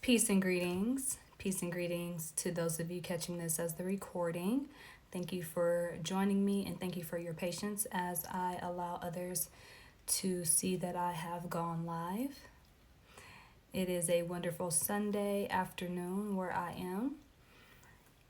Peace and greetings. Peace and greetings to those of you catching this as the recording. Thank you for joining me and thank you for your patience as I allow others to see that I have gone live. It is a wonderful Sunday afternoon where I am.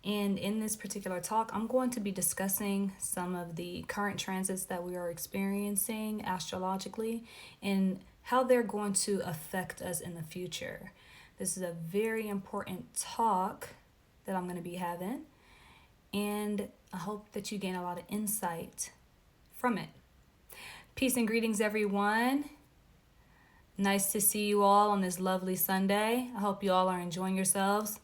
And in this particular talk, I'm going to be discussing some of the current transits that we are experiencing astrologically and how they're going to affect us in the future. This is a very important talk that I'm going to be having, and I hope that you gain a lot of insight from it. Peace and greetings, everyone. Nice to see you all on this lovely Sunday. I hope you all are enjoying yourselves.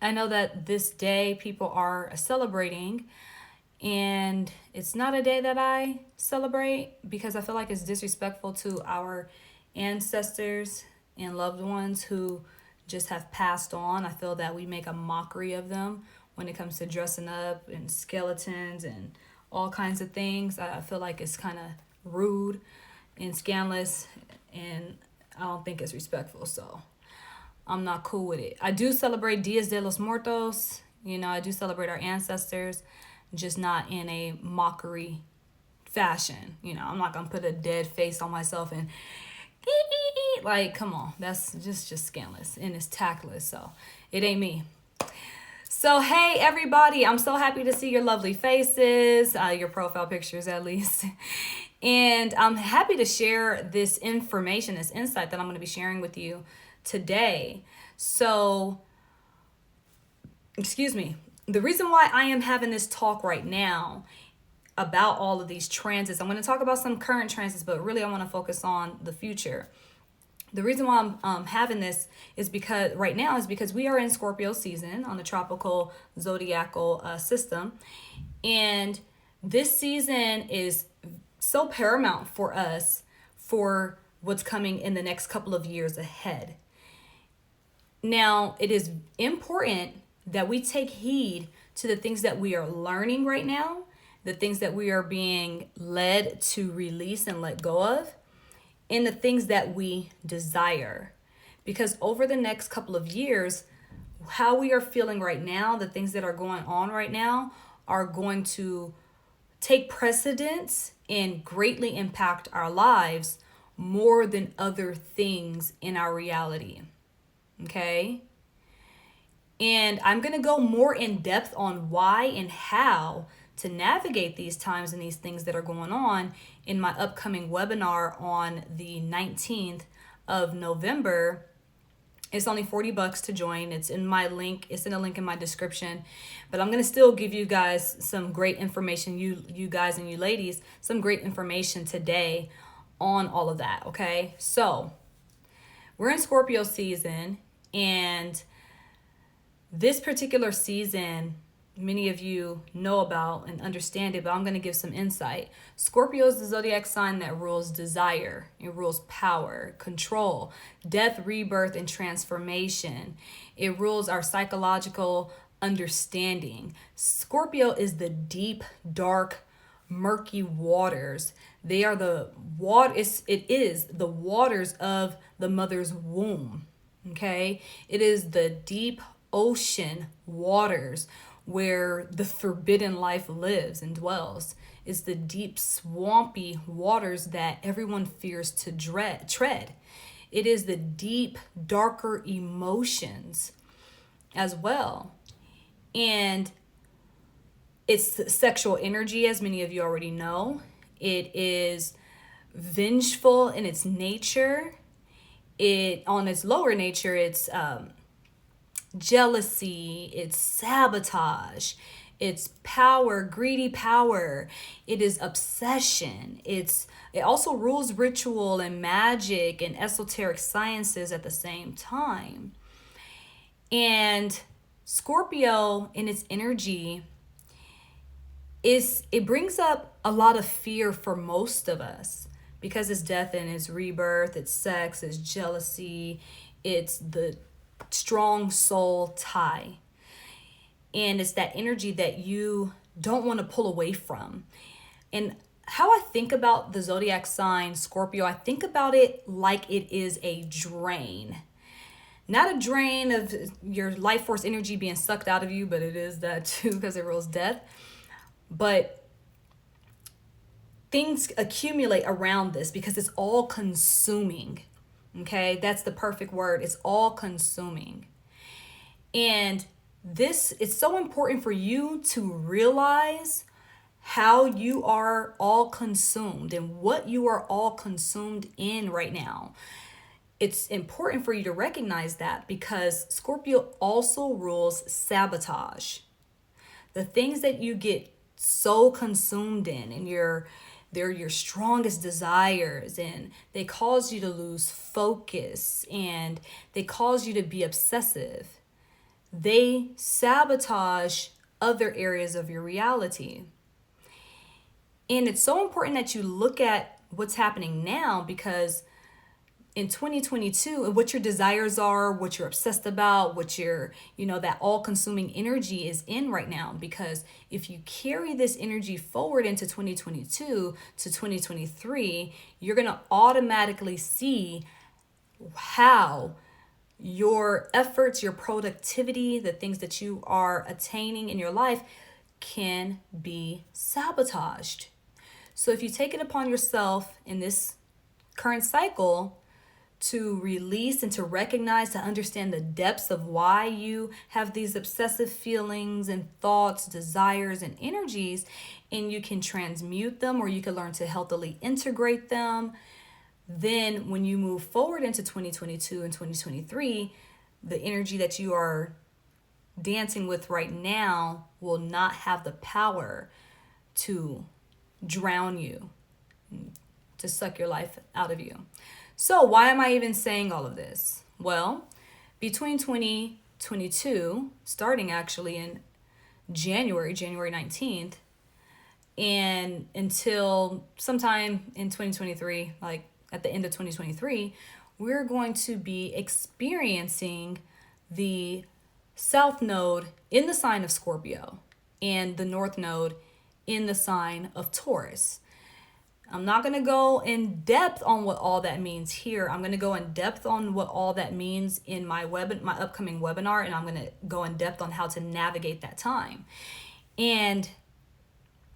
I know that this day people are celebrating, and it's not a day that I celebrate because I feel like it's disrespectful to our ancestors and loved ones who just have passed on. I feel that we make a mockery of them when it comes to dressing up and skeletons and all kinds of things. I feel like it's kind of rude and scandalous, and I don't think it's respectful, so I'm not cool with it. I do celebrate Dias de los Muertos. I do celebrate our ancestors, just not in a mockery fashion. I'm not going to put a dead face on myself and like, come on, that's just scandalous and it's tactless, so it ain't me. So hey everybody, I'm so happy to see your lovely faces, your profile pictures at least, and I'm happy to share this information, this insight that I'm going to be sharing with you today. So the reason why I am having this talk right now about all of these transits, I'm going to talk about some current transits, but really I want to focus on the future. The reason why I'm having this is because we are in Scorpio season on the tropical zodiacal system, and this season is so paramount for us for what's coming in the next couple of years ahead. Now, it is important that we take heed to the things that we are learning right now, the things that we are being led to release and let go of, and the things that we desire. Because over the next couple of years, how we are feeling right now, the things that are going on right now are going to take precedence and greatly impact our lives more than other things in our reality. Okay? And I'm going to go more in depth on why and how to navigate these times and these things that are going on in my upcoming webinar on the 19th of November. It's only $40 to join. It's in my link. It's in a link in my description. But I'm going to still give you guys some great information, you guys and you ladies, some great information today on all of that, okay? So we're in Scorpio season, and this particular season, many of you know about and understand it, but I'm going to give some insight. Scorpio is the zodiac sign that rules desire. It rules power, control, death, rebirth, and transformation. It rules our psychological understanding. Scorpio is the deep, dark, murky waters. They are the it is the waters of the mother's womb. Okay? It is the deep ocean waters where the forbidden life lives and dwells. It's the deep, swampy waters that everyone fears to tread. It is the deep, darker emotions as well. And it's sexual energy, as many of you already know. It is vengeful in its nature. On its lower nature, it's jealousy, it's sabotage, it's power, greedy power, it is obsession, it also rules ritual and magic and esoteric sciences at the same time. And Scorpio in its energy it brings up a lot of fear for most of us because it's death and it's rebirth, it's sex, it's jealousy, it's the strong soul tie. And it's that energy that you don't want to pull away from. And how I think about the zodiac sign Scorpio, I think about it like it is a drain. not a drain of your life force energy being sucked out of you, but it is that too because it rules death. But things accumulate around this because it's all consuming. Okay, that's the perfect word. It's all consuming. And this is so important for you to realize how you are all consumed and what you are all consumed in right now. It's important for you to recognize that because Scorpio also rules sabotage. The things that you get so consumed in and they're your strongest desires, and they cause you to lose focus, and they cause you to be obsessive. They sabotage other areas of your reality. And it's so important that you look at what's happening now, because in 2022, and what your desires are, what you're obsessed about, what your, that all-consuming energy is in right now. Because if you carry this energy forward into 2022 to 2023, you're going to automatically see how your efforts, your productivity, the things that you are attaining in your life can be sabotaged. So if you take it upon yourself in this current cycle to release and to recognize, to understand the depths of why you have these obsessive feelings and thoughts, desires, and energies, and you can transmute them, or you can learn to healthily integrate them, then when you move forward into 2022 and 2023, the energy that you are dancing with right now will not have the power to drown you, to suck your life out of you. So why am I even saying all of this? Well, between 2022, starting actually in January 19th, and until sometime in 2023, like at the end of 2023, we're going to be experiencing the South Node in the sign of Scorpio and the North Node in the sign of Taurus. I'm not going to go in depth on what all that means here. I'm going to go in depth on what all that means in my upcoming webinar, and I'm going to go in depth on how to navigate that time. And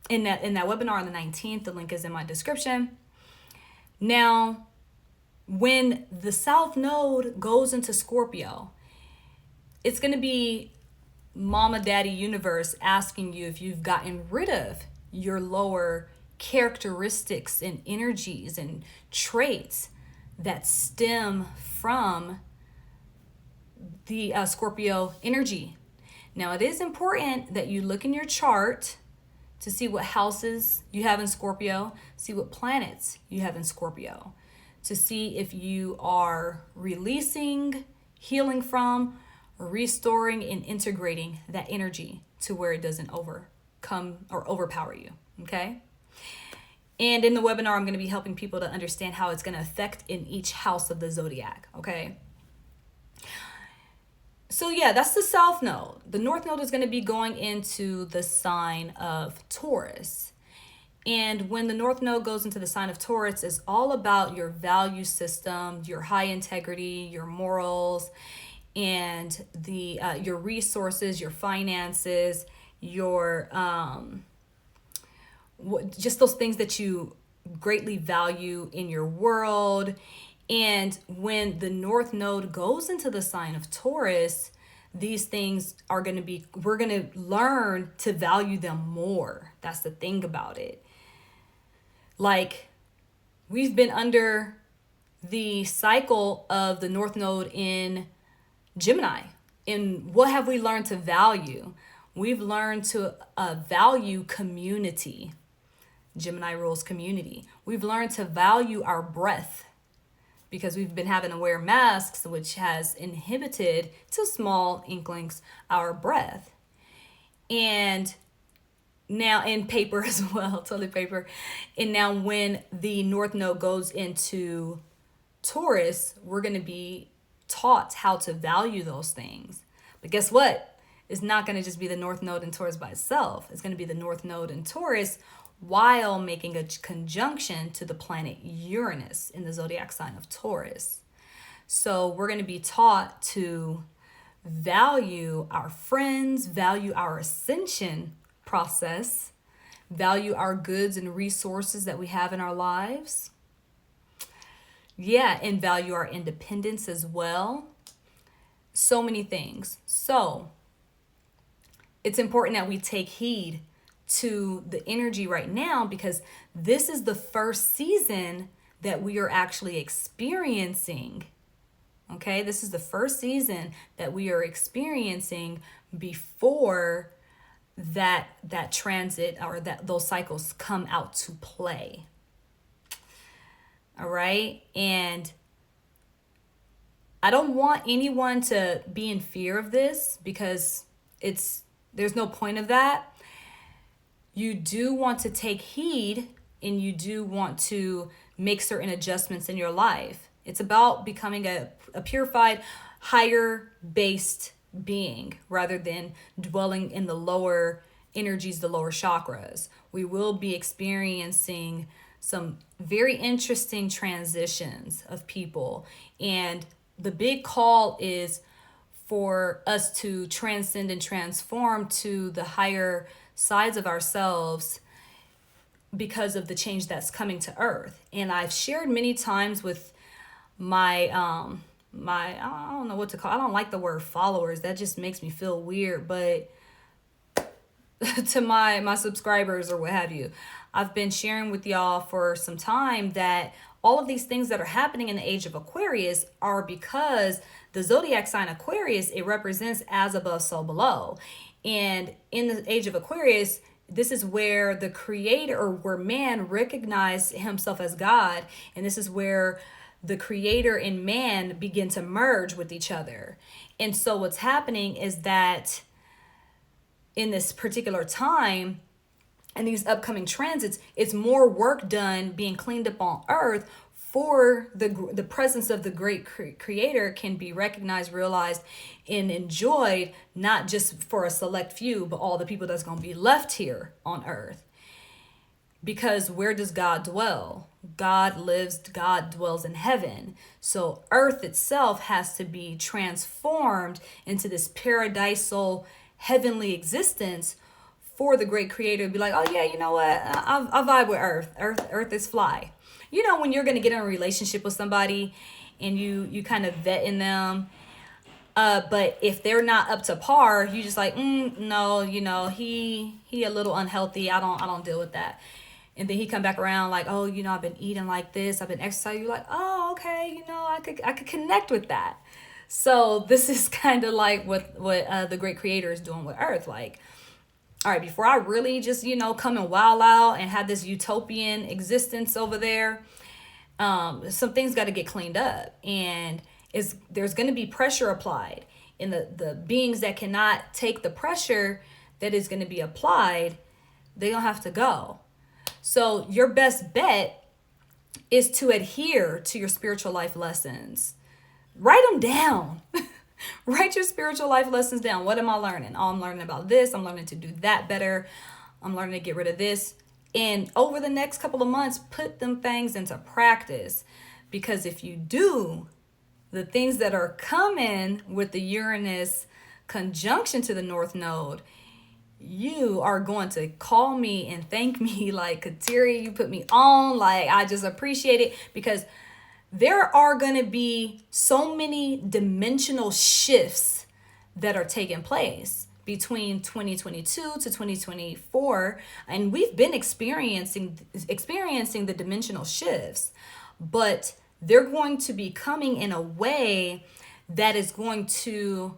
in that webinar on the 19th, the link is in my description. Now, when the South Node goes into Scorpio, it's going to be Mama Daddy Universe asking you if you've gotten rid of your lower characteristics and energies and traits that stem from the Scorpio energy. Now, it is important that you look in your chart to see what houses you have in Scorpio, see what planets you have in Scorpio, to see if you are releasing, healing from, restoring, and integrating that energy to where it doesn't overcome or overpower you, okay? And in the webinar, I'm going to be helping people to understand how it's going to affect in each house of the zodiac, okay? So yeah, that's the South Node. The North Node is going to be going into the sign of Taurus. And when the North Node goes into the sign of Taurus, it's all about your value system, your high integrity, your morals, and your resources, your finances, your just those things that you greatly value in your world. And when the North Node goes into the sign of Taurus, these things are going to be, we're going to learn to value them more. That's the thing about it. Like, we've been under the cycle of the North Node in Gemini. And what have we learned to value? We've learned to value community. Gemini rules community. We've learned to value our breath because we've been having to wear masks, which has inhibited to small inklings our breath. And now in paper as well, toilet paper. And now when the North Node goes into Taurus, we're going to be taught how to value those things. But guess what? It's not going to just be the North Node in Taurus by itself. It's going to be the North Node in Taurus while making a conjunction to the planet Uranus in the zodiac sign of Taurus. So we're going to be taught to value our friends, value our ascension process, value our goods and resources that we have in our lives. Yeah, and value our independence as well. So many things. So it's important that we take heed to the energy right now, because this is the first season that we are actually experiencing. Okay, this is the first season that we are experiencing before that transit or that those cycles come out to play. All right, and I don't want anyone to be in fear of this, because there's no point of that. You do want to take heed, and you do want to make certain adjustments in your life. It's about becoming a purified, higher based being rather than dwelling in the lower energies, the lower chakras. We will be experiencing some very interesting transitions of people. And the big call is for us to transcend and transform to the higher sides of ourselves because of the change that's coming to Earth. And I've shared many times with my I don't know what to call. I don't like the word followers. That just makes me feel weird. But to my subscribers or what have you, I've been sharing with y'all for some time that all of these things that are happening in the age of Aquarius are because the zodiac sign Aquarius, it represents as above, so below. And in the age of Aquarius, this is where the creator, or where man recognized himself as God. And this is where the creator and man begin to merge with each other. And so what's happening is that in this particular time, and these upcoming transits, it's more work done being cleaned up on Earth for the presence of the great creator can be recognized, realized, and enjoyed, not just for a select few, but all the people that's going to be left here on Earth. Because where does God dwell? God lives, God dwells in heaven. So Earth itself has to be transformed into this paradisal heavenly existence for the great creator to be like, oh yeah, you know what? I vibe with Earth. Earth is fly. You know, when you're going to get in a relationship with somebody and you kind of vet in them, but if they're not up to par, you just like, no, you know, he a little unhealthy. I don't deal with that. And then he come back around like, oh, you know, I've been eating like this. I've been exercising. You're like, oh, okay. You know, I could connect with that. So this is kind of like what the great creator is doing with Earth. Like, all right, before I really just, you know, come and wild out and have this utopian existence over there, some things got to get cleaned up. And there's going to be pressure applied. And the beings that cannot take the pressure that is going to be applied, they're going to have to go. So your best bet is to adhere to your spiritual life lessons. Write them down. Write your spiritual life lessons down. What am I learning? Oh, I'm learning about this. I'm learning to do that better. I'm learning to get rid of this. And over the next couple of months, put them things into practice. Because if you do, the things that are coming with the Uranus conjunction to the North Node, you are going to call me and thank me like, Kateri, you put me on. Like, I just appreciate it, because there are going to be so many dimensional shifts that are taking place between 2022 to 2024. And we've been experiencing the dimensional shifts, but they're going to be coming in a way that is going to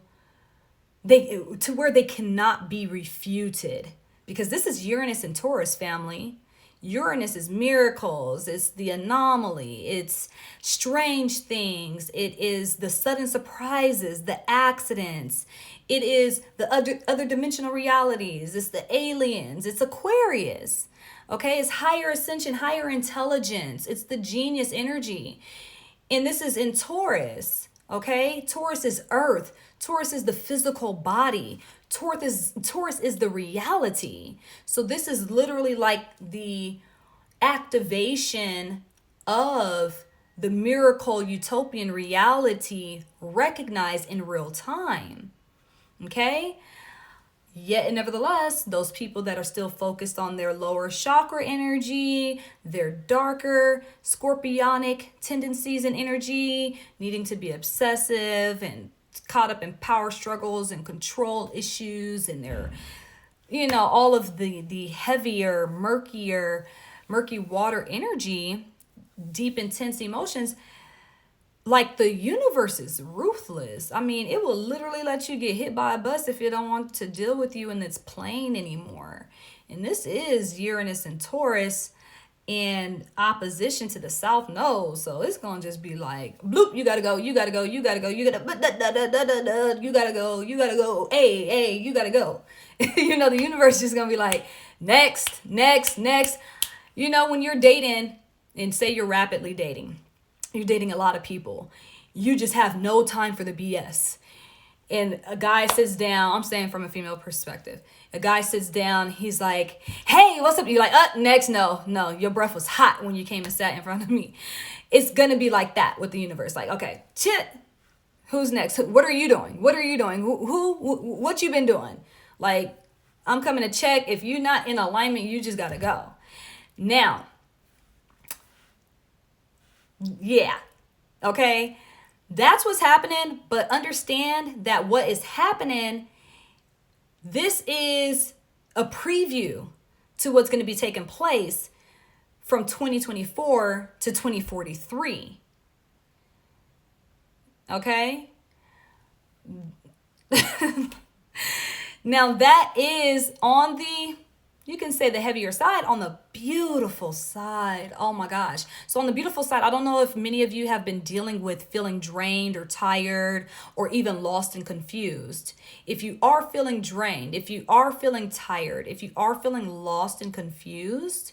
where they cannot be refuted, because this is Uranus and Taurus, family. Uranus is miracles, it's the anomaly, it's strange things, it is the sudden surprises, the accidents, it is the other dimensional realities, it's the aliens, it's Aquarius, okay? It's higher ascension, higher intelligence, it's the genius energy. And this is in Taurus, okay? Taurus is earth, Taurus is the physical body, Taurus is the reality. So this is literally like the activation of the miracle utopian reality recognized in real time. Okay? Yet and nevertheless, those people that are still focused on their lower chakra energy, their darker scorpionic tendencies and energy, needing to be obsessive and caught up in power struggles and control issues, and their, all of the heavier, murky water energy, deep, intense emotions. Like, the universe is ruthless. I mean, it will literally let you get hit by a bus if it don't want to deal with you in its plane anymore. And this is Uranus and Taurus in opposition to the South Node. So it's going to just be like, bloop, you got to go, you got to go, you got to go, you got to, you got to go, you got to go, hey, you got to go. The universe is going to be like, next. When you're dating, and say you're rapidly dating, you're dating a lot of people, you just have no time for the BS. And a guy sits down, I'm saying from a female perspective, a guy sits down, he's like, hey, what's up? You're like, next, no, your breath was hot when you came and sat in front of me. It's gonna be like that with the universe. Like, okay, shit, who's next? What are you doing? What you been doing? Like, I'm coming to check. If you're not in alignment, you just gotta go. Now, yeah, okay, that's what's happening. But understand that what is happening, this is a preview to what's going to be taking place from 2024 to 2043. Okay? Now that is on the, you can say the heavier side, on the beautiful side. Oh my gosh. So on the beautiful side, I don't know if many of you have been dealing with feeling drained or tired or even lost and confused. If you are feeling drained, if you are feeling tired, if you are feeling lost and confused,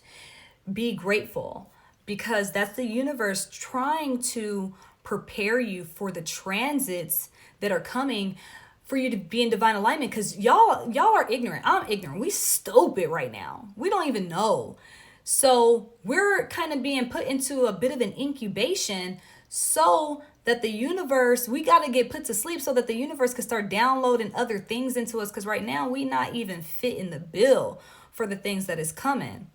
be grateful, because that's the universe trying to prepare you for the transits that are coming, for you to be in divine alignment, because y'all are ignorant. I'm ignorant. We stupid right now. We don't even know. So we're kind of being put into a bit of an incubation so that the universe, we got to get put to sleep so that the universe can start downloading other things into us, because right now we not even fit in the bill for the things that is coming.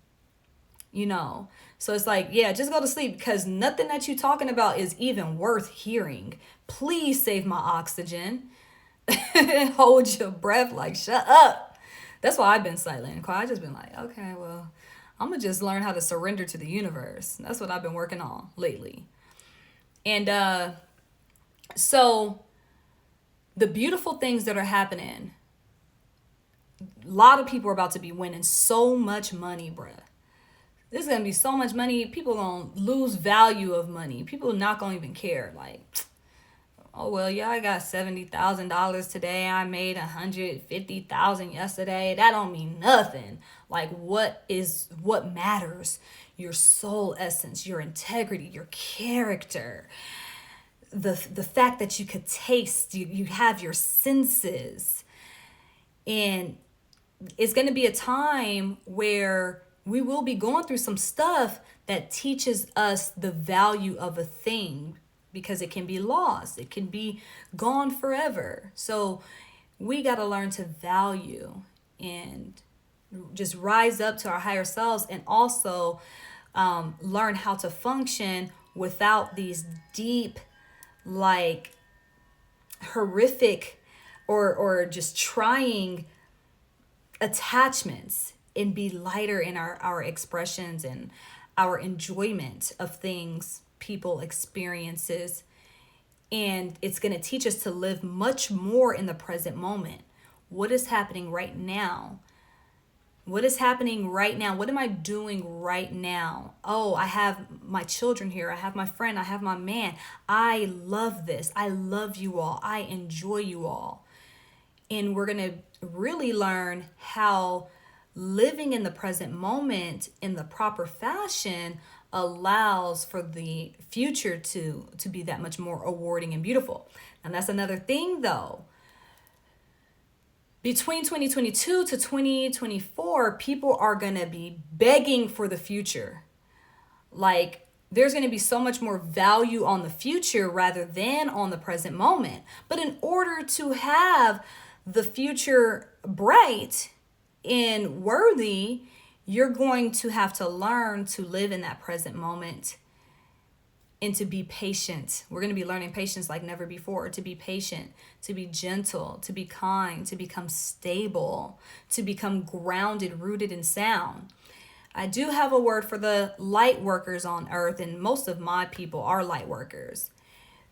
So it's like, yeah, just go to sleep, because nothing that you're talking about is even worth hearing. Please save my oxygen. Hold your breath, like, shut up. That's why I've been silent and quiet. I just been like, okay, well, I'm gonna just learn how to surrender to the universe. That's what I've been working on lately. And so the beautiful things that are happening, a lot of people are about to be winning so much money, bruh. There's gonna be so much money. People gonna lose value of money. People not gonna even care. Like, oh, well, yeah, I got $70,000 today. I made $150,000 yesterday. That don't mean nothing. Like, what matters? Your soul essence, your integrity, your character, the fact that you could taste, you have your senses. And it's going to be a time where we will be going through some stuff that teaches us the value of a thing, because it can be lost. It can be gone forever. So we got to learn to value and just rise up to our higher selves, and also learn how to function without these deep, like, horrific or just trying attachments, and be lighter in our expressions and our enjoyment of things, people, experiences. And it's going to teach us to live much more in the present moment. What is happening right now? What is happening right now? What am I doing right now? Oh, I have my children here. I have my friend. I have my man. I love this. I love you all. I enjoy you all. And we're going to really learn how living in the present moment in the proper fashion allows for the future to be that much more rewarding and beautiful. And that's another thing, though. Between 2022 to 2024, people are going to be begging for the future. Like, there's going to be so much more value on the future rather than on the present moment. But in order to have the future bright and worthy, you're going to have to learn to live in that present moment and to be patient. We're going to be learning patience like never before, to be patient, to be gentle, to be kind, to become stable, to become grounded, rooted, and sound. I do have a word for the light workers on earth, and most of my people are light workers.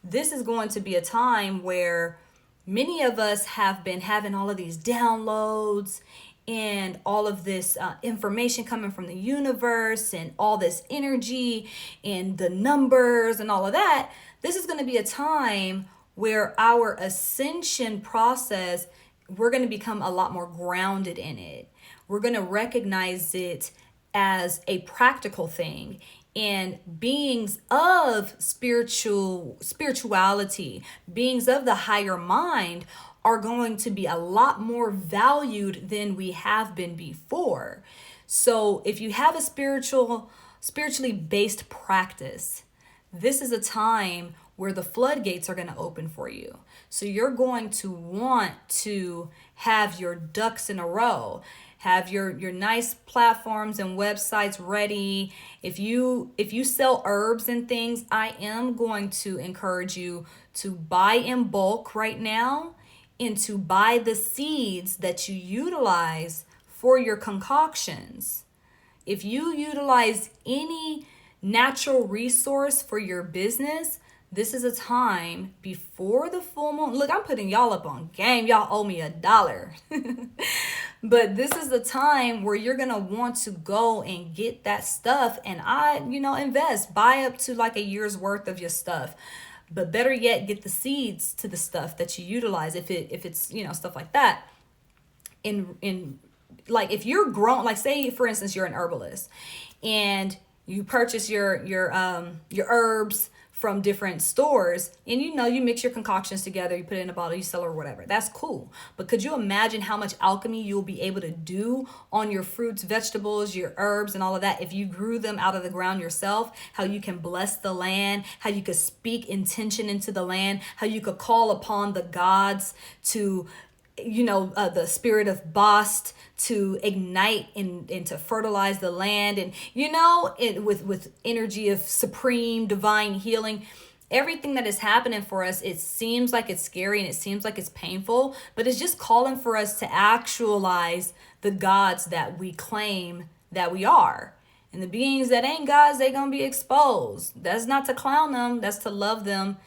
This is going to be a time where many of us have been having all of these downloads and all of this information coming from the universe and all this energy and the numbers and all of that. This is going to be a time where our ascension process, we're going to become a lot more grounded in it. We're going to recognize it as a practical thing, and beings of spirituality, beings of the higher mind are going to be a lot more valued than we have been before. So if you have a spiritually based practice, this is a time where the floodgates are going to open for you. So you're going to want to have your ducks in a row. Have your nice platforms and websites ready. If you sell herbs and things, I am going to encourage you to buy in bulk right now and to buy the seeds that you utilize for your concoctions. If you utilize any natural resource for your business, this is a time before the full moon. Look, I'm putting y'all up on game. Y'all owe me $1. But this is the time where you're going to want to go and get that stuff and invest, buy up to like a year's worth of your stuff. But better yet, get the seeds to the stuff that you utilize if it's stuff like that. In like if you're grown, like say for instance you're an herbalist and you purchase your herbs from different stores, and you mix your concoctions together, you put it in a bottle, you sell it or whatever. That's cool. But could you imagine how much alchemy you'll be able to do on your fruits, vegetables, your herbs, and all of that if you grew them out of the ground yourself? How you can bless the land, how you could speak intention into the land, how you could call upon the gods to the spirit of Bast to ignite and to fertilize the land, and with energy of supreme divine healing. Everything that is happening for us, it seems like it's scary and it seems like it's painful, but it's just calling for us to actualize the gods that we claim that we are. And the beings that ain't gods, they gonna be exposed. That's not to clown them, that's to love them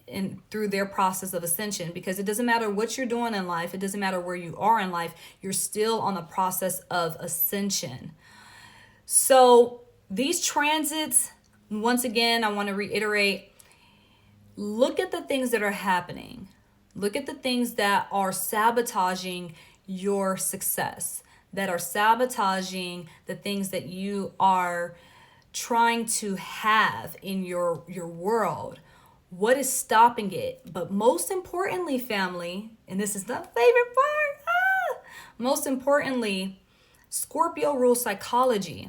and through their process of ascension, because it doesn't matter what you're doing in life, it doesn't matter where you are in life, you're still on the process of ascension. So these transits, once again, I want to reiterate, look at the things that are happening. Look at the things that are sabotaging your success, that are sabotaging the things that you are trying to have in your world. What is stopping it? But most importantly, family, and this is the favorite part, most importantly, Scorpio rules psychology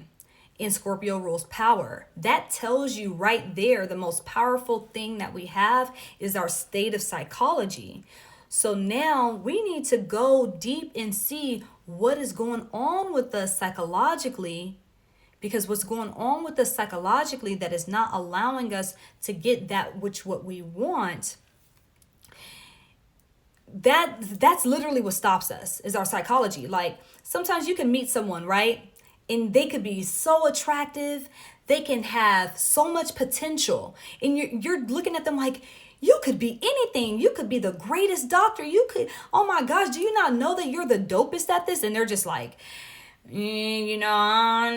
and Scorpio rules power. That tells you right there the most powerful thing that we have is our state of psychology. So now we need to go deep and see what is going on with us psychologically, because what's going on with us psychologically that is not allowing us to get what we want, that's literally what stops us, is our psychology. Like sometimes you can meet someone, right? And they could be so attractive, they can have so much potential, and you're looking at them like, you could be anything. You could be the greatest doctor. You could, oh my gosh, do you not know that you're the dopest at this? And they're just like, nah.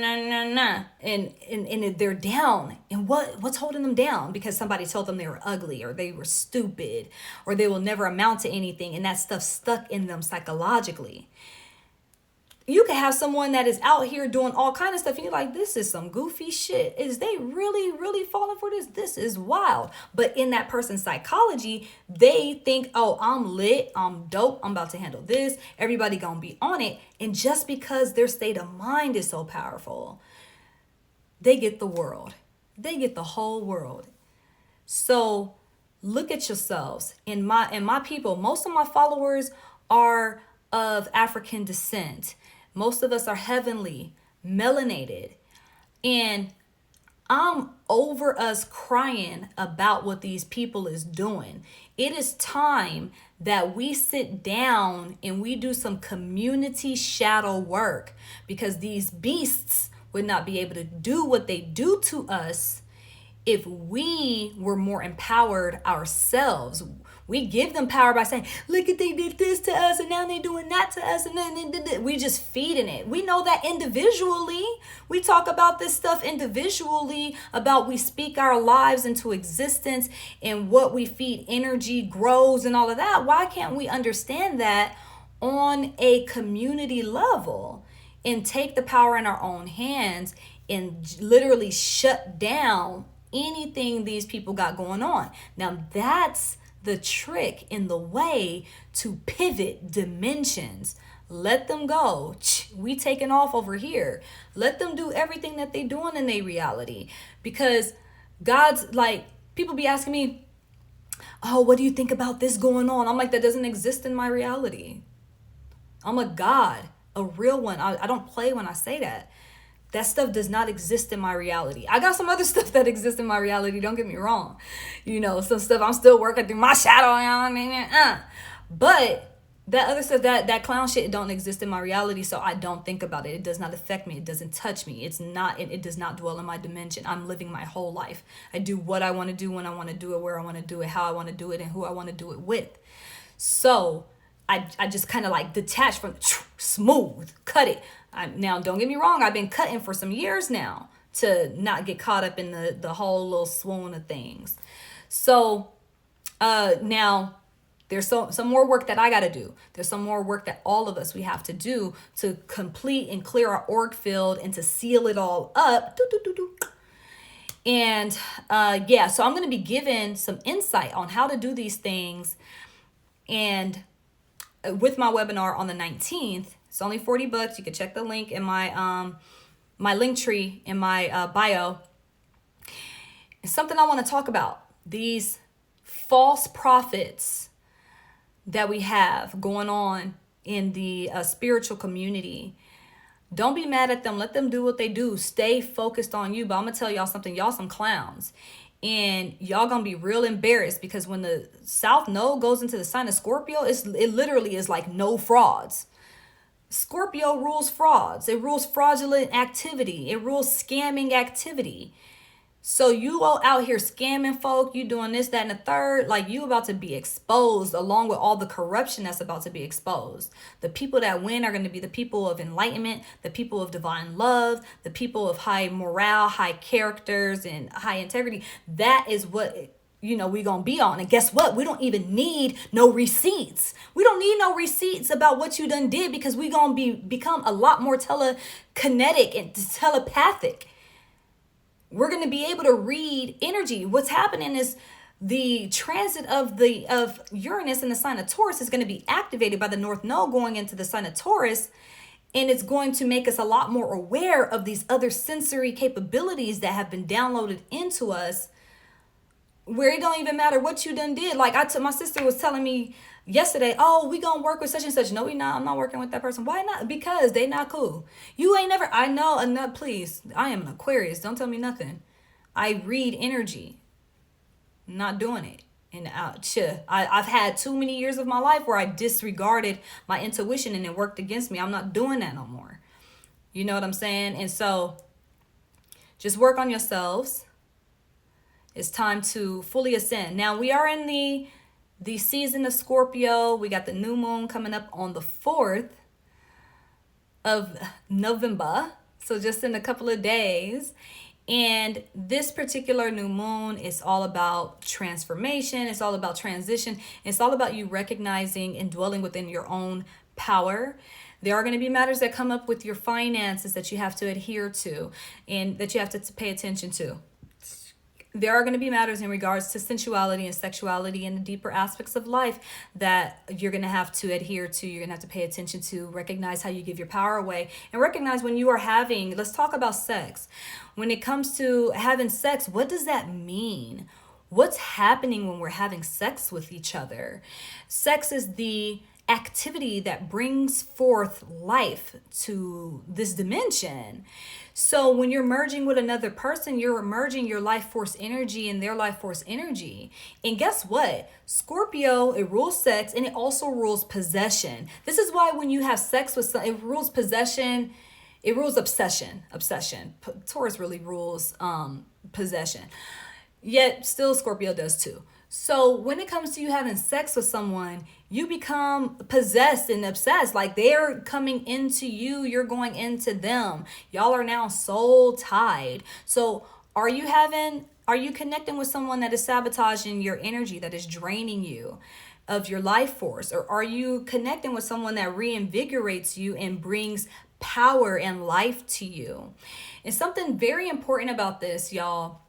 And they're down. And what's holding them down? Because somebody told them they were ugly, or they were stupid, or they will never amount to anything. And that stuff stuck in them psychologically. You could have someone that is out here doing all kind of stuff, and you're like, this is some goofy shit. Is they really, really falling for this? This is wild. But in that person's psychology, they think, oh, I'm lit, I'm dope, I'm about to handle this. Everybody gonna be on it. And just because their state of mind is so powerful, they get the world. they get the whole world. So look at yourselves. In my people, most of my followers are of African descent. Most of us are heavenly, melanated. And I'm over us crying about what these people is doing. It is time that we sit down and we do some community shadow work, because these beasts would not be able to do what they do to us if we were more empowered ourselves. We give them power by saying, look at, they did this to us and now they're doing that to us, and then we just feeding it. We know that individually. We talk about this stuff individually, about we speak our lives into existence, and what we feed energy grows and all of that. Why can't we understand that on a community level and take the power in our own hands and literally shut down anything these people got going on? Now that's the trick in the way to pivot dimensions. Let them go. We taking off over here. Let them do everything that they doing in their reality. Because God's like, people be asking me, oh, what do you think about this going on? I'm like, that doesn't exist in my reality. I'm a God, a real one. I don't play when I say that. That stuff does not exist in my reality. I got some other stuff that exists in my reality, don't get me wrong. You know, some stuff I'm still working through my shadow, you know what I mean? But that other stuff, that clown shit don't exist in my reality, so I don't think about it. It does not affect me. It doesn't touch me. It does not dwell in my dimension. I'm living my whole life. I do what I want to do when I want to do it, where I want to do it, how I want to do it, and who I want to do it with. So I just kind of like detach from smooth, cut it. Now, don't get me wrong, I've been cutting for some years now to not get caught up in the whole little swoon of things. So now there's some more work that I got to do. There's some more work that all of us, we have to do to complete and clear our org field and to seal it all up. And yeah, so I'm going to be given some insight on how to do these things. And with my webinar on the 19th, it's only $40. You can check the link in my my link tree in my bio. It's something I want to talk about. These false prophets that we have going on in the spiritual community. Don't be mad at them. Let them do what they do. Stay focused on you. But I'm going to tell y'all something. Y'all some clowns. And y'all going to be real embarrassed, because when the South Node goes into the sign of Scorpio, it literally is like no frauds. Scorpio rules frauds. It rules fraudulent activity. It rules scamming activity. So you all out here scamming folk, you doing this, that, and the third, like you about to be exposed along with all the corruption that's about to be exposed. The people that win are going to be the people of enlightenment, the people of divine love, the people of high morale, high characters, and high integrity. That is what, you know, we gonna be on. And guess what? We don't even need no receipts. We don't need no receipts about what you done did, because we gonna become a lot more telekinetic and telepathic. We're going to be able to read energy. What's happening is the transit of Uranus in the sign of Taurus is going to be activated by the North Node going into the sign of Taurus. And it's going to make us a lot more aware of these other sensory capabilities that have been downloaded into us, where it don't even matter what you done did. Like my sister was telling me yesterday, oh, we gonna work with such and such. No, we not. I'm not working with that person. Why not? Because they not cool. You ain't never. I know. Enough, please. I am an Aquarius. Don't tell me nothing. I read energy. Not doing it. And I've had too many years of my life where I disregarded my intuition and it worked against me. I'm not doing that no more. You know what I'm saying? And so just work on yourselves. It's time to fully ascend. Now we are in the season of Scorpio. We got the new moon coming up on the 4th of November. So just in a couple of days. And this particular new moon is all about transformation. It's all about transition. It's all about you recognizing and dwelling within your own power. There are going to be matters that come up with your finances that you have to adhere to and that you have to pay attention to. there are going to be matters in regards to sensuality and sexuality and the deeper aspects of life that you're going to have to adhere to. You're going to have to pay attention to, recognize how you give your power away, and recognize when you are having, let's talk about sex. When it comes to having sex, what does that mean? What's happening when we're having sex with each other? Sex is the activity that brings forth life to this dimension. So when you're merging with another person, you're merging your life force energy and their life force energy. And guess what? Scorpio, it rules sex and it also rules possession. This is why when you have sex with someone, it rules possession, it rules obsession. Taurus really rules possession. Yet still Scorpio does too. So when it comes to you having sex with someone, you become possessed and obsessed. Like they're coming into you, you're going into them. Y'all are now soul tied. So are you connecting with someone that is sabotaging your energy, that is draining you of your life force? Or are you connecting with someone that reinvigorates you and brings power and life to you? And something very important about this, y'all,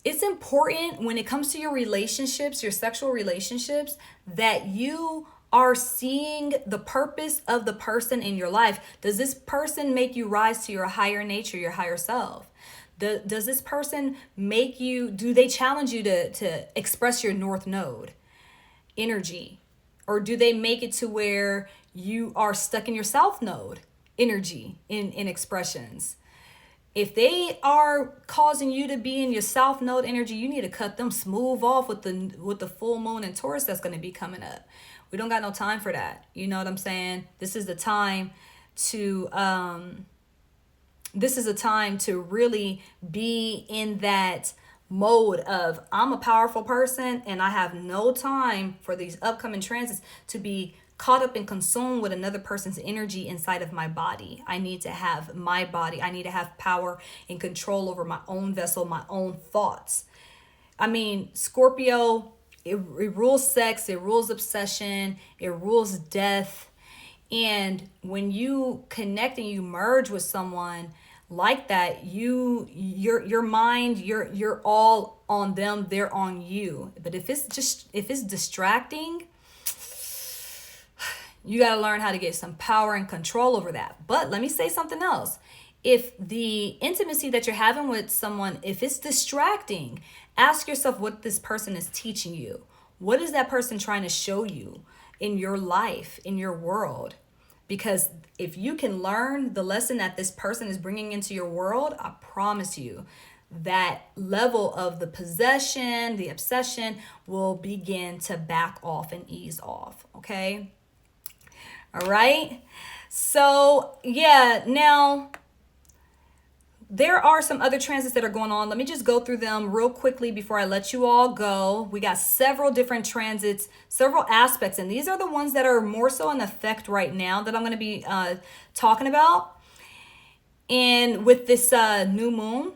it's important when it comes to your relationships, your sexual relationships, that you are seeing the purpose of the person in your life. Does this person make you rise to your higher nature, your higher self? Does this person do they challenge you to express your North Node energy? Or do they make it to where you are stuck in your South Node energy in expressions? If they are causing you to be in your South Node energy, you need to cut them smooth off with the full moon and Taurus that's going to be coming up. We don't got no time for that. You know what I'm saying? This is the time to really be in that mode of, I'm a powerful person and I have no time for these upcoming transits to be caught up and consumed with another person's energy inside of my body. I need to have my body. I need to have power and control over my own vessel, my own thoughts. I mean, Scorpio, it rules sex, it rules obsession, it rules death. And when you connect and you merge with someone like that, your mind, you're all on them, they're on you. But if it's distracting, you got to learn how to get some power and control over that. But let me say something else. If the intimacy that you're having with someone, if it's distracting, ask yourself what this person is teaching you. What is that person trying to show you in your life, in your world? Because if you can learn the lesson that this person is bringing into your world, I promise you, that level of the possession, the obsession will begin to back off and ease off. Okay? All right. So yeah, now there are some other transits that are going on. Let me just go through them real quickly before I let you all go. We got several different transits, several aspects, and these are the ones that are more so in effect right now that I'm going to be talking about. And with this new moon,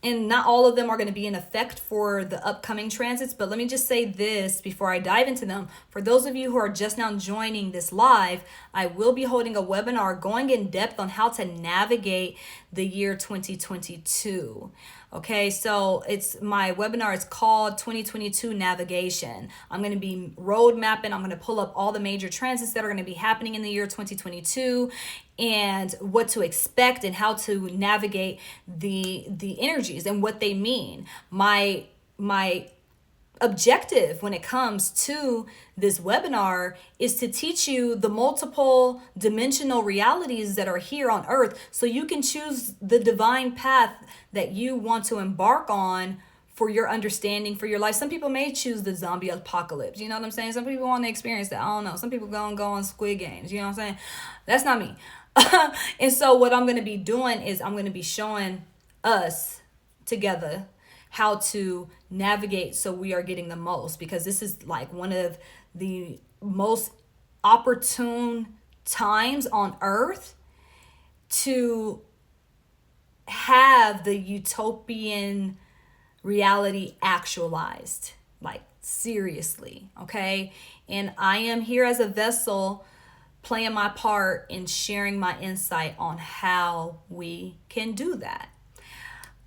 and not all of them are going to be in effect for the upcoming transits, but let me just say this before I dive into them. For those of you who are just now joining this live, I will be holding a webinar going in depth on how to navigate the year 2022. Okay, so my webinar is called 2022 Navigation. I'm going to be road mapping. I'm going to pull up all the major transits that are going to be happening in the year 2022 and what to expect and how to navigate the energies and what they mean. My objective when it comes to this webinar is to teach you the multiple dimensional realities that are here on Earth so you can choose the divine path that you want to embark on for your understanding, for your life. Some people may choose the zombie apocalypse. You know what I'm saying? Some people want to experience that. I don't know. Some people gonna go on Squid Games. You know what I'm saying? That's not me. And so what I'm going to be doing is I'm going to be showing us together how to navigate so we are getting the most, because this is like one of the most opportune times on Earth to have the utopian reality actualized, like seriously, okay? And I am here as a vessel playing my part in sharing my insight on how we can do that.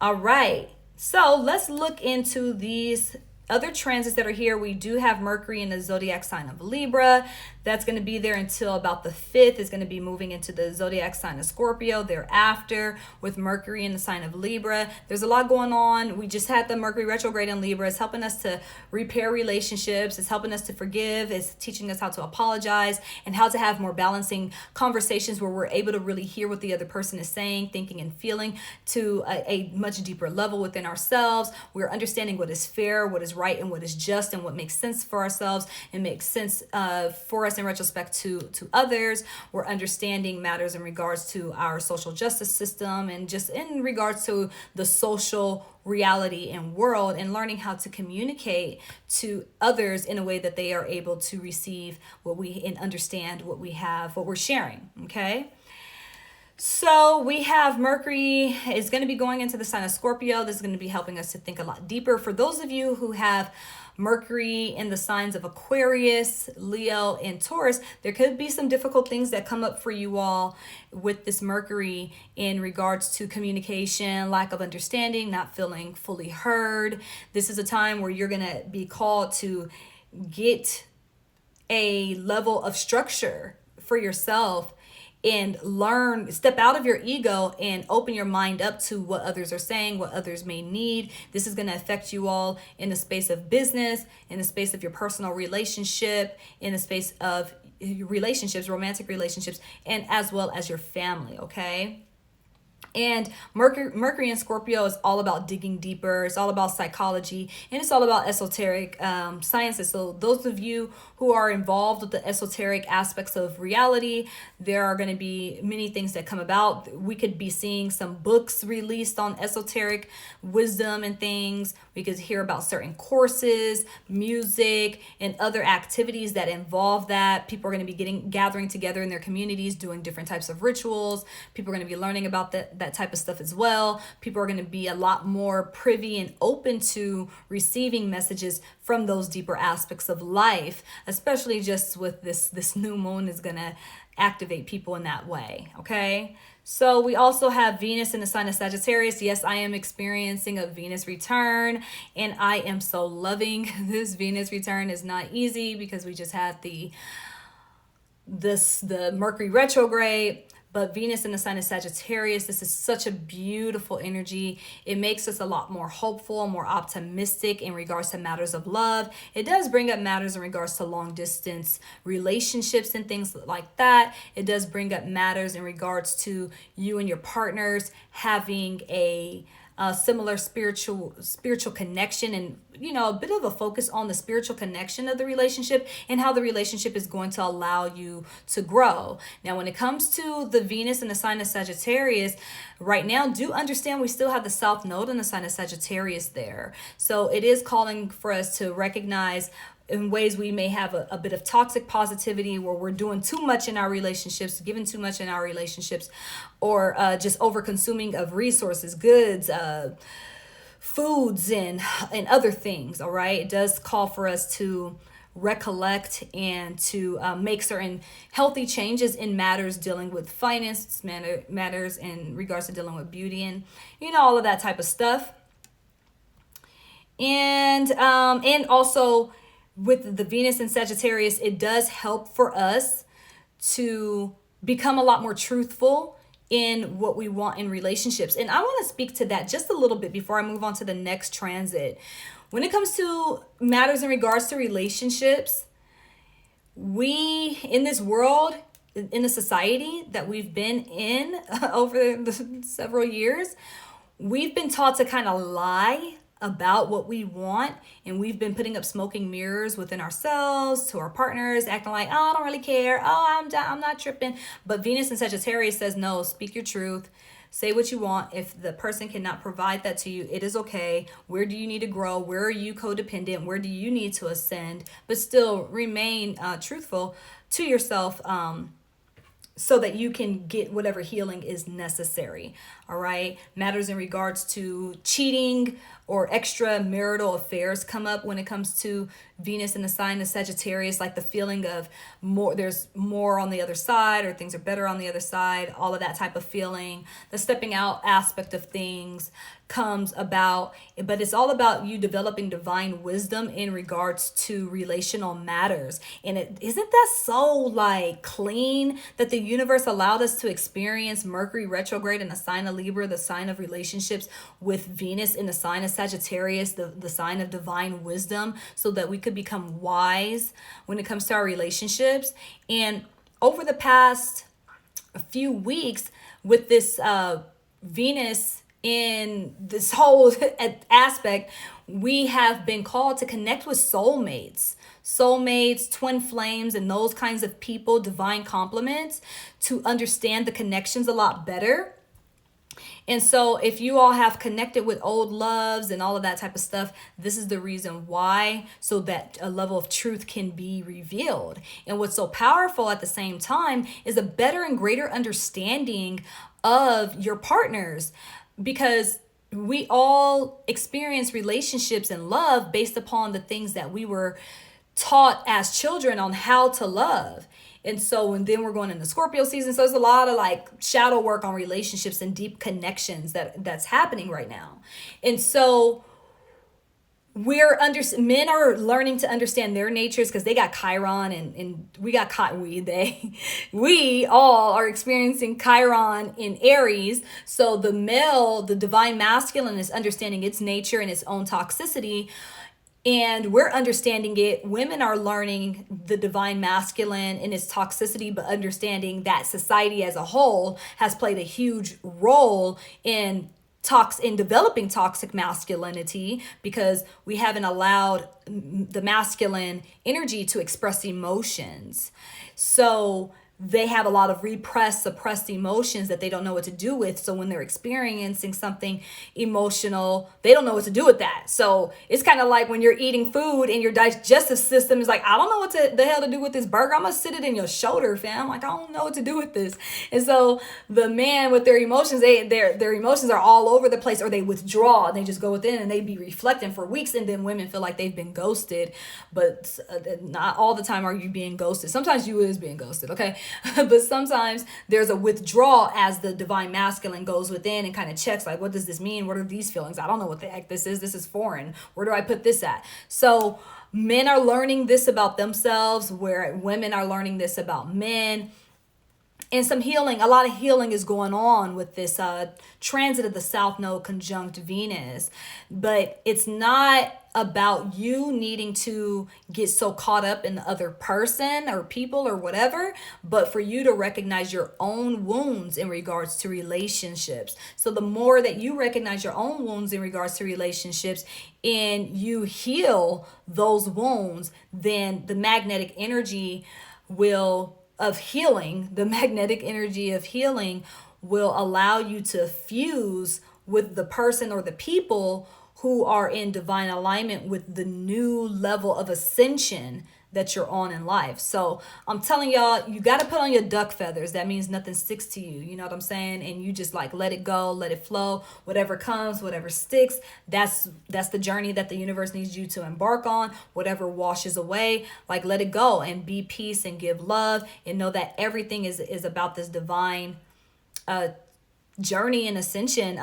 All right. So let's look into these other transits that are here. We do have Mercury in the zodiac sign of Libra. That's going to be there until about the 5th. It's going to be moving into the zodiac sign of Scorpio thereafter, with Mercury in the sign of Libra. There's a lot going on. We just had the Mercury retrograde in Libra. It's helping us to repair relationships. It's helping us to forgive. It's teaching us how to apologize and how to have more balancing conversations where we're able to really hear what the other person is saying, thinking, and feeling to a much deeper level within ourselves. We're understanding what is fair, what is right, and what is just, and what makes sense for ourselves and makes sense for us in retrospect to others. We're understanding matters in regards to our social justice system and just in regards to the social reality and world, and learning how to communicate to others in a way that they are able to receive what we and understand what we have, what we're sharing. Okay. So we have Mercury is going to be going into the sign of Scorpio. This is going to be helping us to think a lot deeper. For those of you who have Mercury in the signs of Aquarius, Leo, and Taurus, there could be some difficult things that come up for you all with this Mercury in regards to communication, lack of understanding, not feeling fully heard. This is a time where you're going to be called to get a level of structure for yourself and learn, step out of your ego and open your mind up to what others are saying, what others may need. This is going to affect you all in the space of business, in the space of your personal relationship, in the space of relationships, romantic relationships, and as well as your family, okay? And Mercury in Scorpio is all about digging deeper. It's all about psychology, and it's all about esoteric sciences. So those of you who are involved with the esoteric aspects of reality, there are going to be many things that come about. We could be seeing some books released on esoteric wisdom and things. We could hear about certain courses, music, and other activities that involve that. People are going to be gathering together in their communities, doing different types of rituals. People are going to be learning about that type of stuff as well. People are going to be a lot more privy and open to receiving messages from those deeper aspects of life, especially just with this new moon is going to activate people in that way. Okay. So we also have Venus in the sign of Sagittarius. Yes, I am experiencing a Venus return, and I am so loving this Venus return. Is not easy because we just had the Mercury retrograde. But Venus in the sign of Sagittarius, this is such a beautiful energy. It makes us a lot more hopeful, more optimistic in regards to matters of love. It does bring up matters in regards to long distance relationships and things like that. It does bring up matters in regards to you and your partners having a similar spiritual connection, and a bit of a focus on the spiritual connection of the relationship and how the relationship is going to allow you to grow. Now, when it comes to the Venus in the sign of Sagittarius, right now, do understand we still have the South Node in the sign of Sagittarius there. So it is calling for us to recognize in ways we may have a bit of toxic positivity where we're doing too much in our relationships, giving too much in our relationships, or just over consuming of resources, goods, foods, and other things. All right. It does call for us to recollect and to make certain healthy changes in matters dealing with finance, matters in regards to dealing with beauty, and all of that type of stuff. And also, with the Venus in Sagittarius, it does help for us to become a lot more truthful in what we want in relationships. And I want to speak to that just a little bit before I move on to the next transit. When it comes to matters in regards to relationships, we, in this world, in the society that we've been in over the several years, we've been taught to kind of lie about what we want, and we've been putting up smoking mirrors within ourselves to our partners, acting like, oh, I don't really care, oh, I'm not tripping. But Venus in Sagittarius says, no, speak your truth, say what you want. If the person cannot provide that to you, it is okay. Where do you need to grow? Where are you codependent? Where do you need to ascend? But still remain truthful to yourself, so that you can get whatever healing is necessary. All right. Matters in regards to cheating or extramarital affairs come up when it comes to Venus in the sign of Sagittarius, like the feeling of more, there's more on the other side, or things are better on the other side, all of that type of feeling. The stepping out aspect of things comes about, but it's all about you developing divine wisdom in regards to relational matters. And isn't that so like clean that the universe allowed us to experience Mercury retrograde in the sign of Libra, the sign of relationships, with Venus in the sign of Sagittarius, the sign of divine wisdom, so that we could become wise when it comes to our relationships. And over the past few weeks, with this Venus in this whole aspect, we have been called to connect with soulmates, twin flames, and those kinds of people, divine complements, to understand the connections a lot better. And so if you all have connected with old loves and all of that type of stuff, this is the reason why, so that a level of truth can be revealed. And what's so powerful at the same time is a better and greater understanding of your partners, because we all experience relationships and love based upon the things that we were taught as children on how to love. And so, and then we're going into Scorpio season. So there's a lot of like shadow work on relationships and deep connections that's happening right now. And so men are learning to understand their natures, because they got Chiron, and we all are experiencing Chiron in Aries. So the male, the divine masculine, is understanding its nature and its own toxicity, and we're understanding it. Women are learning the divine masculine and its toxicity, but understanding that society as a whole has played a huge role in developing toxic masculinity, because we haven't allowed the masculine energy to express emotions. So they have a lot of suppressed emotions that they don't know what to do with. So when they're experiencing something emotional, they don't know what to do with that. So it's kind of like when you're eating food and your digestive system is like, I don't know what the hell to do with this burger. I'm going to sit it in your shoulder, fam. Like, I don't know what to do with this. And so the man with their emotions, their emotions are all over the place, or they withdraw and they just go within and they be reflecting for weeks. And then women feel like they've been ghosted, but not all the time are you being ghosted. Sometimes you is being ghosted. Okay. But sometimes there's a withdrawal as the divine masculine goes within and kind of checks, like, what does this mean? What are these feelings? I don't know what the heck this is. This is foreign. Where do I put this at? So men are learning this about themselves, where women are learning this about men. And a lot of healing is going on with this transit of the South Node conjunct Venus. But it's not about you needing to get so caught up in the other person or people or whatever, but for you to recognize your own wounds in regards to relationships. So the more that you recognize your own wounds in regards to relationships and you heal those wounds, then the magnetic energy of healing will allow you to fuse with the person or the people who are in divine alignment with the new level of ascension that you're on in life. So I'm telling y'all, you got to put on your duck feathers. That means nothing sticks to you. You know what I'm saying? And you just like let it go, let it flow. Whatever comes, whatever sticks, that's the journey that the universe needs you to embark on. Whatever washes away, like let it go and be peace and give love, and know that everything is about this divine journey and ascension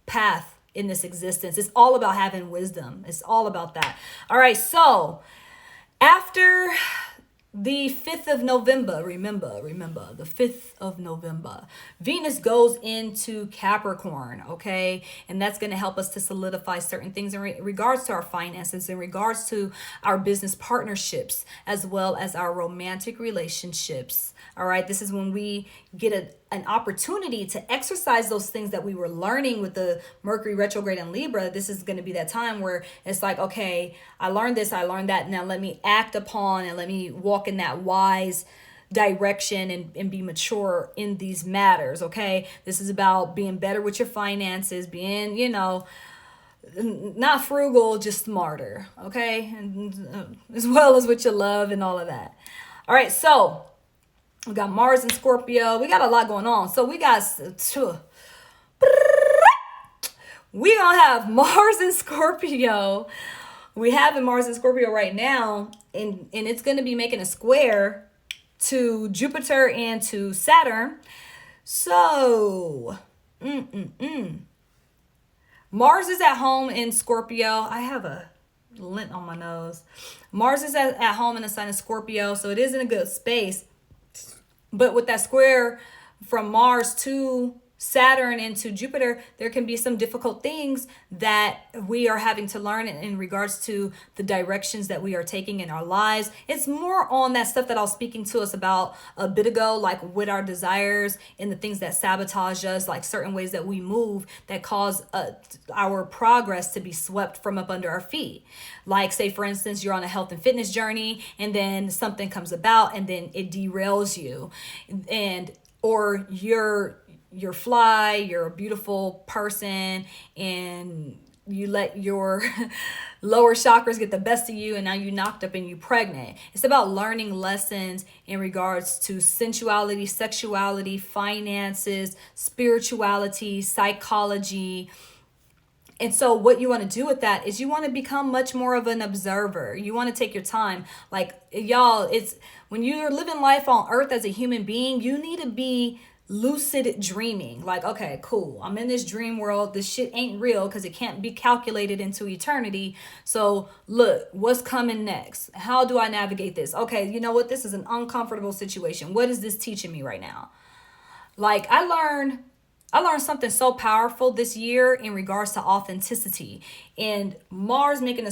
path in this existence. It's all about having wisdom. It's all about that. All right, so after the 5th of November, remember, the 5th of November, Venus goes into Capricorn, okay? And that's going to help us to solidify certain things in regards to our finances, in regards to our business partnerships, as well as our romantic relationships. All right, this is when we get an opportunity to exercise those things that we were learning with the Mercury retrograde in Libra. This is going to be that time where it's like, okay, I learned this, I learned that. Now let me act upon and let me walk in that wise direction and be mature in these matters, okay? This is about being better with your finances, being, not frugal, just smarter, okay? And as well as with your love and all of that. All right, so we got Mars and Scorpio. We got a lot going on. So we got we gonna have Mars in Scorpio. We have Mars in Scorpio right now, and it's gonna be making a square to Jupiter and to Saturn. So, Mars is at home in Scorpio. I have a lint on my nose. Mars is at home in the sign of Scorpio, so it is in a good space. But with that square from Mars to Saturn into Jupiter, there can be some difficult things that we are having to learn in regards to the directions that we are taking in our lives. It's more on that stuff that I was speaking to us about a bit ago, like with our desires and the things that sabotage us, like certain ways that we move that cause our progress to be swept from up under our feet. Like, say, for instance, you're on a health and fitness journey and then something comes about and then it derails you, or you're fly, you're a beautiful person, and you let your lower chakras get the best of you, and now you knocked up and you pregnant. It's about learning lessons in regards to sensuality, sexuality, finances, spirituality, psychology. And so what you want to do with that is you want to become much more of an observer. You want to take your time. Like, y'all, it's when you're living life on earth as a human being, you need to be lucid dreaming. Like, okay, cool, I'm in this dream world. This shit ain't real because it can't be calculated into eternity. So look, what's coming next? How do I navigate this? Okay, you know what? This is an uncomfortable situation. What is this teaching me right now? Like, I learned something so powerful this year in regards to authenticity. And Mars in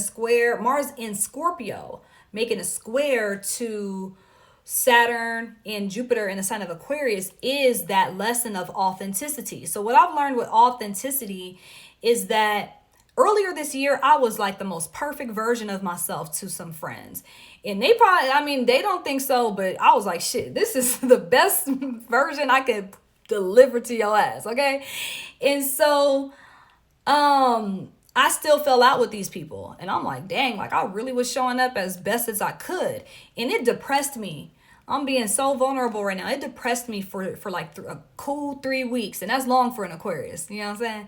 Scorpio, making a square to Saturn and Jupiter in the sign of Aquarius is that lesson of authenticity. So what I've learned with authenticity is that earlier this year, I was like the most perfect version of myself to some friends. And they probably, they don't think so, but I was like, shit, this is the best version I could deliver to your ass, okay? And so, I still fell out with these people. And I'm like, dang, like I really was showing up as best as I could. And it depressed me. I'm being so vulnerable right now. It depressed me for like a cool 3 weeks. And that's long for an Aquarius. You know what I'm saying?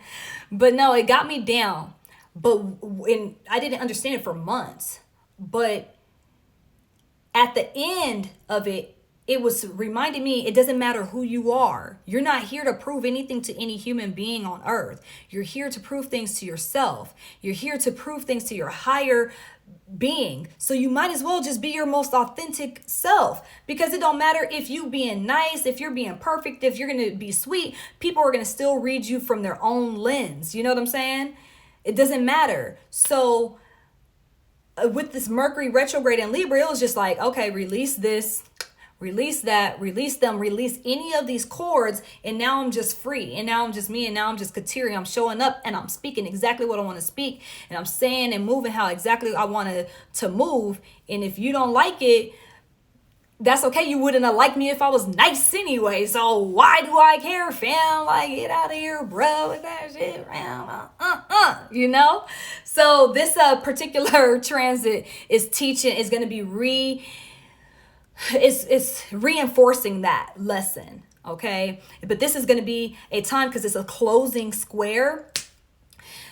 But no, it got me down. But when I didn't understand it for months. But at the end of it, it was reminding me it doesn't matter who you are. You're not here to prove anything to any human being on earth. You're here to prove things to yourself. You're here to prove things to your higher being. So you might as well just be your most authentic self, because it don't matter if you being nice, if you're being perfect, if you're going to be sweet, people are going to still read you from their own lens. You know what I'm saying? It doesn't matter. So with this Mercury retrograde in Libra, it was just like, okay, release this, release that, release them, release any of these cords, and now I'm just free, and now I'm just me, and now I'm just Kateri. I'm showing up and I'm speaking exactly what I want to speak, and I'm saying and moving how exactly I want to move. And if you don't like it, that's okay. You wouldn't have liked me if I was nice anyway, so why do I care, fam? Like, get out of here, bro, with that shit, man. You know? So this particular transit is going to be it's reinforcing that lesson, okay? But this is going to be a time, because it's a closing square.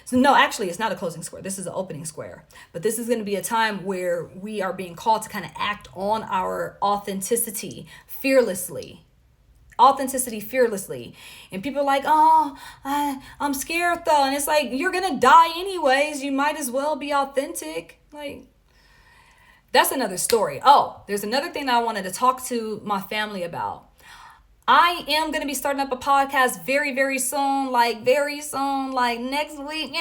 So no, actually, it's not a closing square. This is an opening square. But this is going to be a time where we are being called to kind of act on our authenticity fearlessly. Authenticity fearlessly. And people are like, oh, I'm scared though. And it's like, you're going to die anyways. You might as well be authentic. Like, that's another story. Oh, there's another thing that I wanted to talk to my family about. I am going to be starting up a podcast very, very soon, like next week.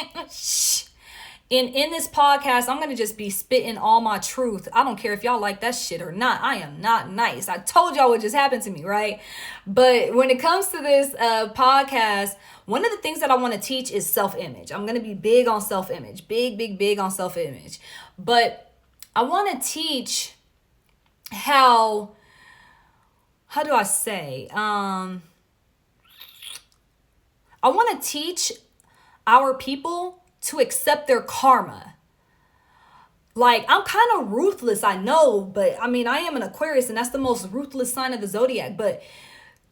And in this podcast, I'm going to just be spitting all my truth. I don't care if y'all like that shit or not. I am not nice. I told y'all what just happened to me, right? But when it comes to this podcast, one of the things that I want to teach is self-image. I'm going to be big on self-image, big on self-image. But I want to teach how do I say? I want to teach our people to accept their karma. Like, I'm kind of ruthless, I know, but I am an Aquarius, and that's the most ruthless sign of the zodiac. But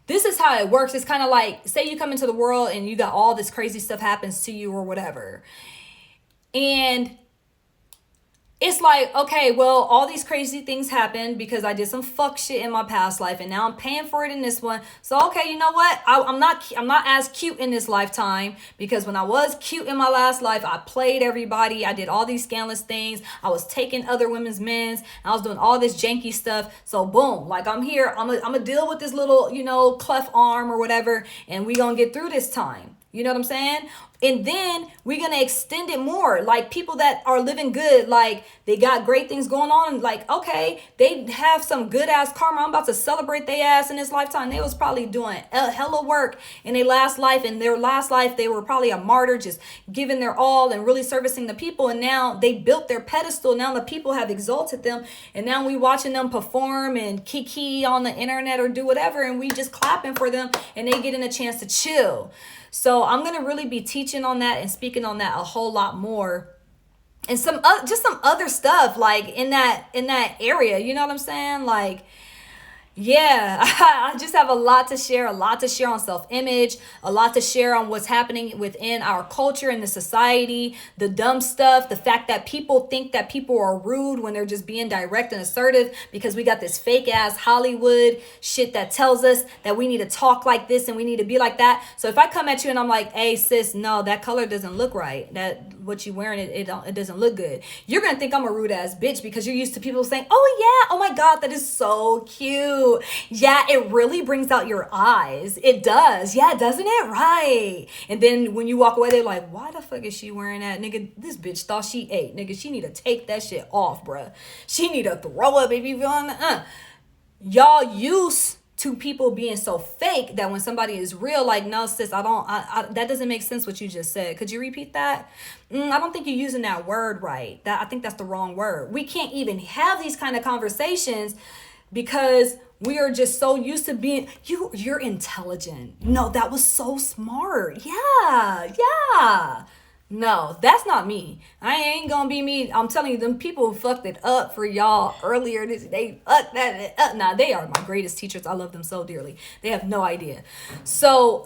this is how it works. It's kind of like, say you come into the world and you got all this crazy stuff happens to you or whatever. And it's like, okay, well, all these crazy things happened because I did some fuck shit in my past life, and now I'm paying for it in this one. So, okay, you know what? I'm not as cute in this lifetime, because when I was cute in my last life, I played everybody. I did all these scandalous things. I was taking other women's men's. I was doing all this janky stuff. So, boom, like I'm here. I'm gonna deal with this little, cleft arm or whatever, and we gonna get through this time. You know what I'm saying? And then we're going to extend it more. Like people that are living good, like they got great things going on. Like, okay, they have some good ass karma. I'm about to celebrate their ass in this lifetime. They was probably doing a hella work in their last life. In their last life, they were probably a martyr, just giving their all and really servicing the people. And now they built their pedestal. Now the people have exalted them. And now we watching them perform and kiki on the internet or do whatever. And we just clapping for them, and they getting a chance to chill. So I'm going to really be teaching on that and speaking on that a whole lot more. And some other stuff like in that area, you know what I'm saying? Like, yeah, I just have a lot to share on self-image, a lot to share on what's happening within our culture and the society, the dumb stuff, the fact that people think that people are rude when they're just being direct and assertive, because we got this fake ass Hollywood shit that tells us that we need to talk like this and we need to be like that. So if I come at you and I'm like, hey sis, no, that color doesn't look right. That what you wearing, it doesn't look good. You're going to think I'm a rude ass bitch because you're used to people saying, oh yeah, oh my God, that is so cute. Yeah, it really brings out your eyes. It does. Yeah, doesn't it? Right. And then when you walk away, they're like, why the fuck is she wearing that? Nigga, this bitch thought she ate. Nigga, she need to take that shit off, bruh. She need to throw up if you feeling Y'all used to people being so fake that when somebody is real, like, no, sis, that doesn't make sense what you just said. Could you repeat that? I don't think you're using that word right. I think that's the wrong word. We can't even have these kind of conversations because we are just so used to being, you're intelligent. No, that was so smart. Yeah. No, that's not me. I ain't gonna be me. I'm telling you, them people fucked it up for y'all earlier. They fucked that up. Nah, they are my greatest teachers. I love them so dearly. They have no idea. So,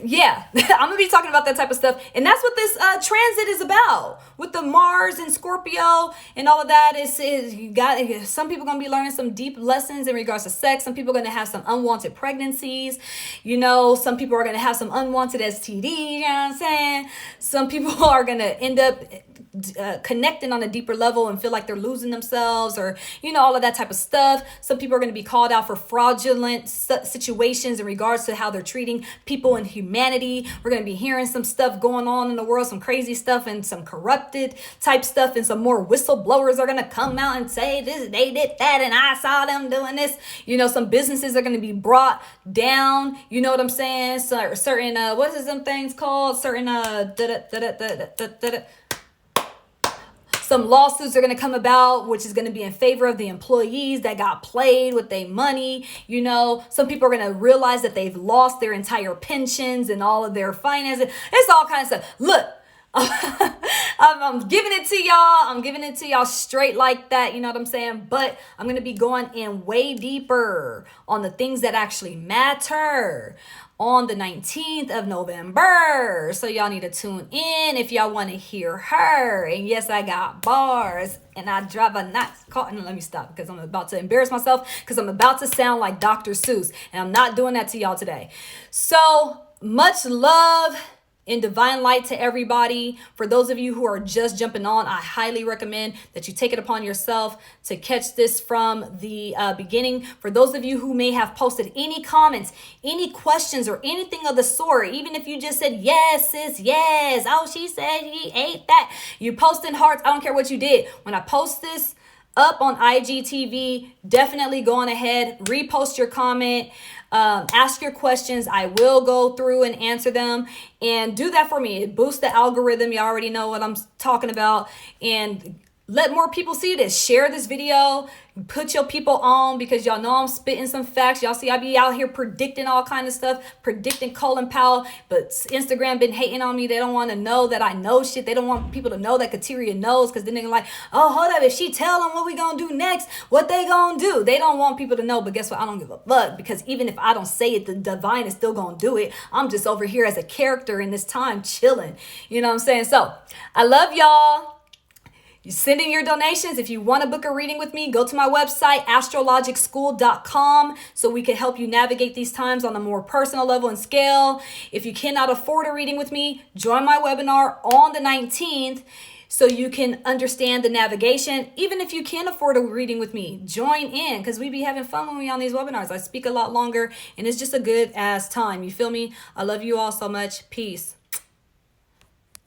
yeah, I'm gonna be talking about that type of stuff, and that's what this transit is about with the Mars and Scorpio and all of that. Is you got some people gonna be learning some deep lessons in regards to sex. Some people are gonna have some unwanted pregnancies. Some people are gonna have some unwanted STDs. You know what I'm saying? Some people are gonna end up connecting on a deeper level and feel like they're losing themselves, or all of that type of stuff. Some people are going to be called out for fraudulent situations in regards to how they're treating people in humanity. We're going to be hearing some stuff going on in the world, some crazy stuff and some corrupted type stuff, and some more whistleblowers are going to come out and say this, they did that, and I saw them doing this. Some businesses are going to be brought down. You know what I'm saying? So certain what is them things called? Certain some lawsuits are going to come about, which is going to be in favor of the employees that got played with their money. Some people are going to realize that they've lost their entire pensions and all of their finances. It's all kinds of stuff. Look, I'm giving it to y'all. I'm giving it to y'all straight like that. You know what I'm saying? But I'm going to be going in way deeper on the things that actually matter on the 19th of November. So y'all need to tune in if y'all want to hear her. And yes, I got bars and I drive a nice car. And let me stop because I'm about to embarrass myself because I'm about to sound like Dr. Seuss. And I'm not doing that to y'all today. So much love in divine light to everybody. For those of you who are just jumping on, I highly recommend that you take it upon yourself to catch this from the beginning. For those of you who may have posted any comments, any questions, or anything of the sort, even if you just said, yes, sis, yes. Oh, she said he ate that. You posting hearts. I don't care what you did. When I post this up on IGTV, definitely go on ahead, repost your comment, ask your questions. I will go through and answer them, and do that for me. It boosts the algorithm. You already know what I'm talking about. And let more people see this. Share this video. Put your people on, because y'all know I'm spitting some facts. Y'all see I be out here predicting all kind of stuff, predicting Colin Powell, but Instagram been hating on me. They don't want to know that I know shit. They don't want people to know that Kateria knows, because then they're like, oh, hold up, if she tell them what we gonna do next, what they gonna do? They don't want people to know, but guess what? I don't give a fuck, because even if I don't say it, the divine is still gonna do it. I'm just over here as a character in this time chilling. You know what I'm saying? So I love y'all. You send in your donations. If you want to book a reading with me, go to my website, Astro.logicbooking, so we can help you navigate these times on a more personal level and scale. If you cannot afford a reading with me, join my webinar on the 19th so you can understand the navigation. Even if you can't afford a reading with me, join in, because we be having fun when we on these webinars. I speak a lot longer, and it's just a good ass time. You feel me? I love you all so much. Peace.